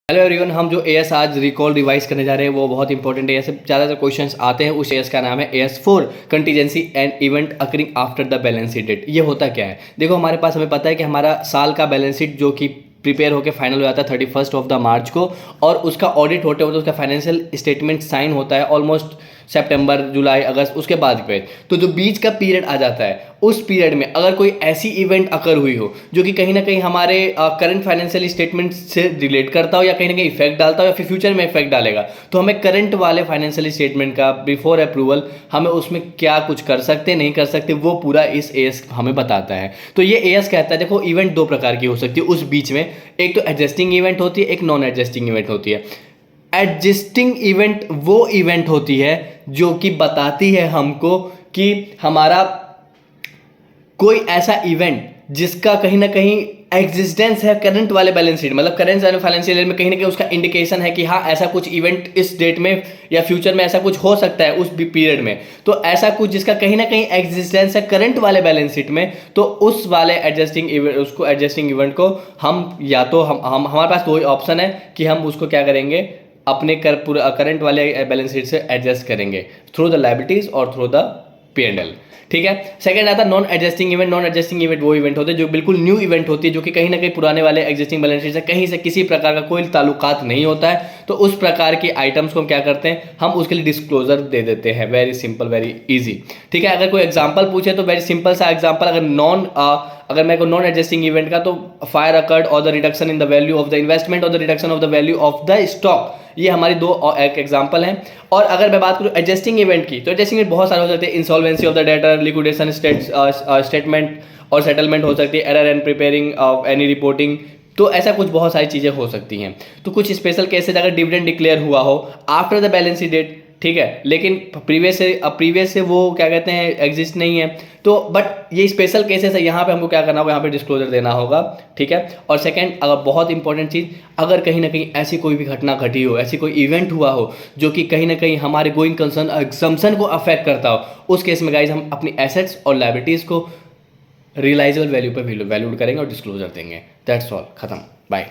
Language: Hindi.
हेलो एवरीवन, हम जो एएस आज रिकॉल रिवाइज करने जा रहे हैं वो बहुत इंपॉर्टेंट है। ऐसे ज़्यादातर क्वेश्चंस आते हैं। उस एएस का नाम है AS4 contingency and event occurring after the balance sheet date. ये होता क्या है? देखो, हमारे पास हमें पता है कि हमारा साल का बैलेंस शीट जो कि प्रिपेयर होकर फाइनल हो जाता है 31 ऑफ द मार्च को, और उसका ऑडिट होते होते उसका फाइनेंशियल स्टेटमेंट साइन होता है ऑलमोस्ट सितंबर, जुलाई, अगस्त, उसके बाद पे। तो जो बीच का पीरियड आ जाता है, उस पीरियड में अगर कोई ऐसी इवेंट अकर हुई हो जो कि कहीं ना कहीं हमारे करंट फाइनेंशियल स्टेटमेंट से रिलेट करता हो या कहीं ना कहीं इफेक्ट डालता हो या फिर फ्यूचर में इफेक्ट डालेगा, तो हमें करंट वाले फाइनेंशियल स्टेटमेंट का बिफोर अप्रूवल हमें उसमें क्या कुछ कर सकते नहीं कर सकते वो पूरा इस एएस हमें बताता है। तो ये एएस कहता है, देखो, इवेंट दो प्रकार की हो सकती है उस बीच में। एक तो एडजस्टिंग इवेंट होती है, एक नॉन एडजस्टिंग इवेंट होती है। एडजस्टिंग इवेंट वो इवेंट होती है जो कि बताती है हमको कि हमारा कोई ऐसा इवेंट जिसका कहीं ना कहीं एग्जिस्टेंस है करंट वाले बैलेंस शीट, मतलब करंट वाले फाइनेंशियल ईयर में कहीं ना कहीं उसका इंडिकेशन है कि हाँ, ऐसा कुछ इवेंट इस डेट में या फ्यूचर में ऐसा कुछ हो सकता है उस पीरियड में। तो ऐसा कुछ जिसका कहीं ना कहीं एग्जिस्टेंस है करंट वाले बैलेंस शीट में, तो उस वाले एडजस्टिंग इवेंट, उसको एडजस्टिंग इवेंट को हम या तो हम हमारे पास दो ऑप्शन है कि हम उसको क्या करेंगे, अपने पूरा करंट वाले बैलेंस शीट से एडजस्ट करेंगे थ्रू द लायबिलिटीज और थ्रू द P&L। ठीक है। सेकंड आता है non adjusting event. Non adjusting event वो इवेंट होते हैं जो बिल्कुल न्यू इवेंट होती है, जो कि कहीं ना कहीं पुराने वाले एग्जिस्टिंग बैलेंस शीट से कहीं से किसी प्रकार का कोई ताल्लुकात नहीं होता है। तो उस प्रकार के आइटम्स को हम क्या करते हैं, हम उसके लिए डिस्क्लोजर दे देते हैं। Very simple, very easy. ठीक है। अगर कोई एग्जाम्पल पूछे तो वेरी सिंपल सा एग्जाम्पल, अगर मैं को नॉन एडजस्टिंग इवेंट का, तो फायर अकर्ड और the reduction in the value of the investment और the reduction of the value of the stock. ये हमारी दो एक एग्जाम्पल हैं। और अगर मैं बात करूँ एडजस्टिंग इवेंट की, तो एडजस्टिंग इवेंट बहुत सारे हो सकते हैं। Insolvency of the debtor, liquidation statement और सेटलमेंट हो सकती है, error and preparing of any reporting. तो ऐसा कुछ बहुत सारी चीज़ें हो सकती हैं। तो कुछ स्पेशल केसेस, अगर डिविडेंड डिक्लेयर हुआ हो after the balance sheet date, ठीक है, लेकिन प्रीवियस से वो क्या कहते हैं एग्जिस्ट नहीं है, तो बट ये स्पेशल केसेस है, यहाँ पे हमको क्या करना होगा, यहाँ पे डिस्क्लोजर देना होगा। ठीक है। और सेकंड, अगर बहुत इंपॉर्टेंट चीज़, अगर कहीं ना कहीं ऐसी कोई भी घटना घटी हो, ऐसी कोई इवेंट हुआ हो जो कि कहीं ना कहीं हमारे गोइंग कंसर्न एग्जम्पशन को अफेक्ट करता हो, उस केस में गाइज हम अपनी एसेट्स और लायबिलिटीज़ को रियलाइजेबल वैल्यू पर वैल्यूड करेंगे और डिस्क्लोजर देंगे। दैट्स ऑल, खत्म, बाय।